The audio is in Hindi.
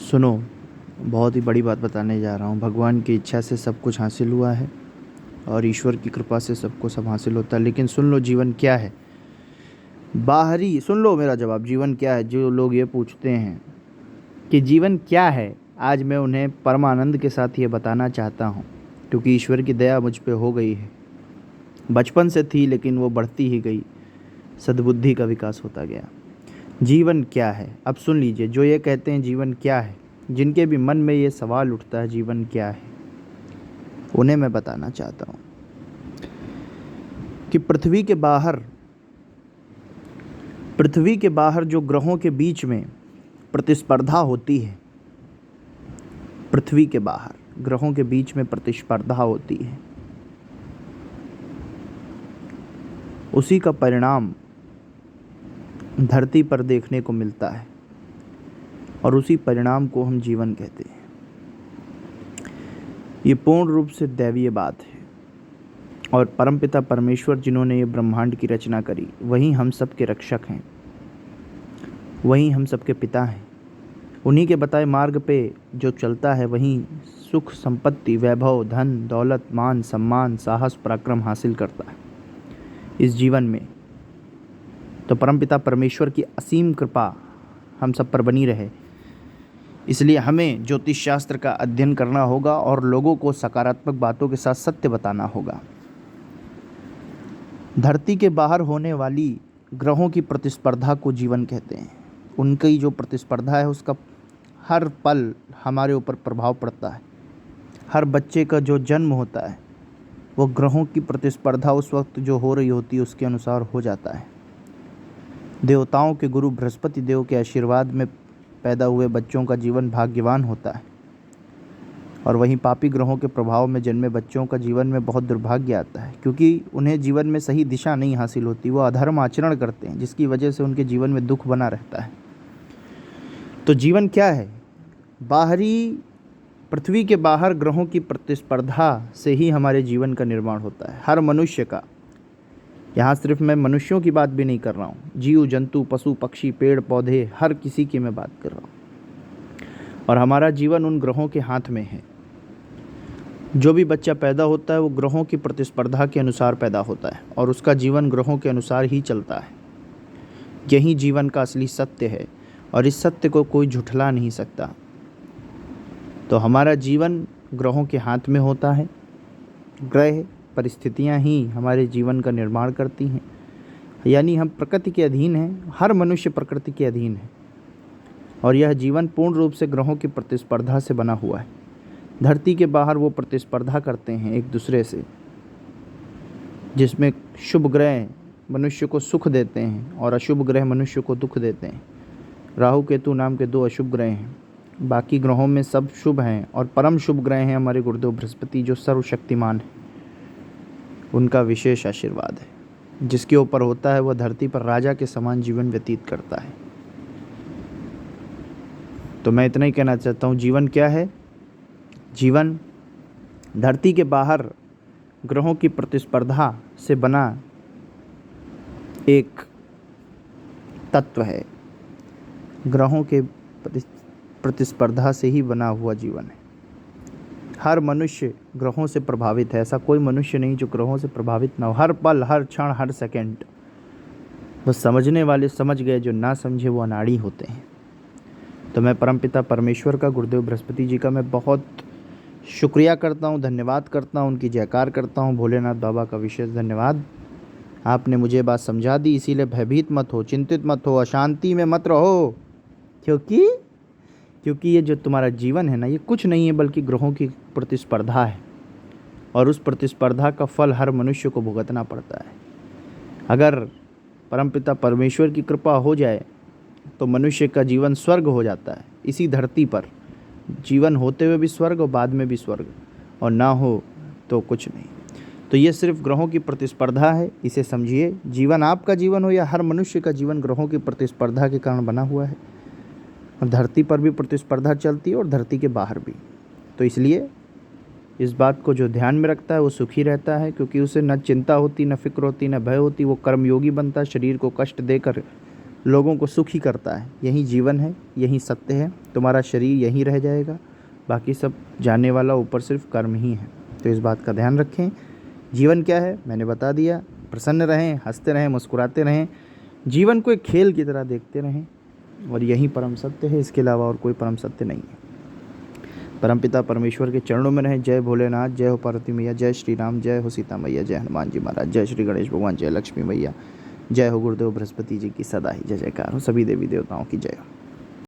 सुनो, बहुत ही बड़ी बात बताने जा रहा हूँ। भगवान की इच्छा से सब कुछ हासिल हुआ है और ईश्वर की कृपा से सबको सब हासिल होता है। लेकिन सुन लो, जीवन क्या है? बाहरी सुन लो मेरा जवाब। जीवन क्या है? जो लोग ये पूछते हैं कि जीवन क्या है, आज मैं उन्हें परमानंद के साथ ये बताना चाहता हूँ, क्योंकि ईश्वर की दया मुझ पे हो गई है। बचपन से थी लेकिन वो बढ़ती ही गई, सद्बुद्धि का विकास होता गया। जीवन क्या है? अब सुन लीजिए, जो ये कहते हैं जीवन क्या है, जिनके भी मन में ये सवाल उठता है जीवन क्या है, उन्हें मैं बताना चाहता हूँ कि पृथ्वी के बाहर जो ग्रहों के बीच में प्रतिस्पर्धा होती है, पृथ्वी के बाहर ग्रहों के बीच में प्रतिस्पर्धा होती है, उसी का परिणाम धरती पर देखने को मिलता है और उसी परिणाम को हम जीवन कहते हैं। ये पूर्ण रूप से दैवीय बात है और परमपिता परमेश्वर जिन्होंने ये ब्रह्मांड की रचना करी, वही हम सब के रक्षक हैं, वही हम सबके पिता हैं। उन्हीं के बताए मार्ग पे जो चलता है, वहीं सुख, संपत्ति, वैभव, धन, दौलत, मान, सम्मान, साहस, पराक्रम हासिल करता है इस जीवन में। तो परमपिता परमेश्वर की असीम कृपा हम सब पर बनी रहे, इसलिए हमें ज्योतिष शास्त्र का अध्ययन करना होगा और लोगों को सकारात्मक बातों के साथ सत्य बताना होगा। धरती के बाहर होने वाली ग्रहों की प्रतिस्पर्धा को जीवन कहते हैं। उनकी जो प्रतिस्पर्धा है, उसका हर पल हमारे ऊपर प्रभाव पड़ता है। हर बच्चे का जो जन्म होता है, वो ग्रहों की प्रतिस्पर्धा उस वक्त जो हो रही होती है उसके अनुसार हो जाता है। देवताओं के गुरु बृहस्पति देव के आशीर्वाद में पैदा हुए बच्चों का जीवन भाग्यवान होता है और वहीं पापी ग्रहों के प्रभाव में जन्मे बच्चों का जीवन में बहुत दुर्भाग्य आता है, क्योंकि उन्हें जीवन में सही दिशा नहीं हासिल होती। वो अधर्म आचरण करते हैं, जिसकी वजह से उनके जीवन में दुख बना रहता है। तो जीवन क्या है? पृथ्वी के बाहर ग्रहों की प्रतिस्पर्धा से ही हमारे जीवन का निर्माण होता है, हर मनुष्य का। यहाँ सिर्फ मैं मनुष्यों की बात भी नहीं कर रहा हूँ, जीव जंतु, पशु पक्षी, पेड़ पौधे, हर किसी की मैं बात कर रहा हूँ। और हमारा जीवन उन ग्रहों के हाथ में है। जो भी बच्चा पैदा होता है वो ग्रहों की प्रतिस्पर्धा के अनुसार पैदा होता है और उसका जीवन ग्रहों के अनुसार ही चलता है। यही जीवन का असली सत्य है और इस सत्य को कोई झुठला नहीं सकता। तो हमारा जीवन ग्रहों के हाथ में होता है। ग्रह परिस्थितियां ही हमारे जीवन का निर्माण करती हैं, यानी हम प्रकृति के अधीन हैं। हर मनुष्य प्रकृति के अधीन है और यह जीवन पूर्ण रूप से ग्रहों की प्रतिस्पर्धा से बना हुआ है। धरती के बाहर वो प्रतिस्पर्धा करते हैं एक दूसरे से, जिसमें शुभ ग्रह मनुष्य को सुख देते हैं और अशुभ ग्रह मनुष्य को दुख देते हैं। राहु केतु नाम के 2 अशुभ ग्रह हैं, बाकी ग्रहों में सब शुभ हैं और परम शुभ ग्रह हैं हमारे गुरुदेव बृहस्पति, जो सर्वशक्तिमान है। उनका विशेष आशीर्वाद है, जिसके ऊपर होता है वह धरती पर राजा के समान जीवन व्यतीत करता है। तो मैं इतना ही कहना चाहता हूँ, जीवन क्या है? जीवन धरती के बाहर ग्रहों की प्रतिस्पर्धा से बना एक तत्व है। ग्रहों के प्रतिस्पर्धा से ही बना हुआ जीवन है। हर मनुष्य ग्रहों से प्रभावित है। ऐसा कोई मनुष्य नहीं जो ग्रहों से प्रभावित ना हो। हर पल, हर क्षण, हर सेकंड। बस समझने वाले समझ गए, जो ना समझे वो अनाड़ी होते हैं। तो मैं परमपिता परमेश्वर का, गुरुदेव बृहस्पति जी का मैं बहुत शुक्रिया करता हूँ, धन्यवाद करता हूँ, उनकी जयकार करता हूँ। भोलेनाथ बाबा का विशेष धन्यवाद। आपने मुझे बात समझा दी, इसीलिए भयभीत मत हो, चिंतित मत हो, अशांति में मत रहो, क्योंकि ये जो तुम्हारा जीवन है ना, ये कुछ नहीं है बल्कि ग्रहों की प्रतिस्पर्धा है और उस प्रतिस्पर्धा का फल हर मनुष्य को भुगतना पड़ता है। अगर परमपिता परमेश्वर की कृपा हो जाए तो मनुष्य का जीवन स्वर्ग हो जाता है। इसी धरती पर जीवन होते हुए भी स्वर्ग और बाद में भी स्वर्ग, और ना हो तो कुछ नहीं। तो ये सिर्फ ग्रहों की प्रतिस्पर्धा है, इसे समझिए। जीवन आपका जीवन हो या हर मनुष्य का जीवन ग्रहों की प्रतिस्पर्धा के कारण बना हुआ है। और धरती पर भी प्रतिस्पर्धा चलती है और धरती के बाहर भी। तो इसलिए इस बात को जो ध्यान में रखता है वो सुखी रहता है, क्योंकि उसे न चिंता होती, न फिक्र होती, न भय होती। वो कर्मयोगी बनता है, शरीर को कष्ट देकर लोगों को सुखी करता है। यही जीवन है, यही सत्य है। तुम्हारा शरीर यहीं रह जाएगा, बाकी सब जाने वाला, ऊपर सिर्फ कर्म ही है। तो इस बात का ध्यान रखें। जीवन क्या है मैंने बता दिया। प्रसन्न रहें, हंसते रहें, मुस्कुराते रहें, जीवन को एक खेल की तरह देखते रहें, और यही परम सत्य है। इसके अलावा और कोई परम सत्य नहीं है। परमपिता परमेश्वर के चरणों में रहें। जय भोलेनाथ, जय हो पार्वती मैया, जय श्री राम, जय हो सीता मैया, जय हनुमान जी महाराज, जय श्री गणेश भगवान, जय लक्ष्मी मैया, जय हो गुरुदेव बृहस्पति जी की सदा ही जय जयकार हो। सभी देवी देवताओं की जय हो।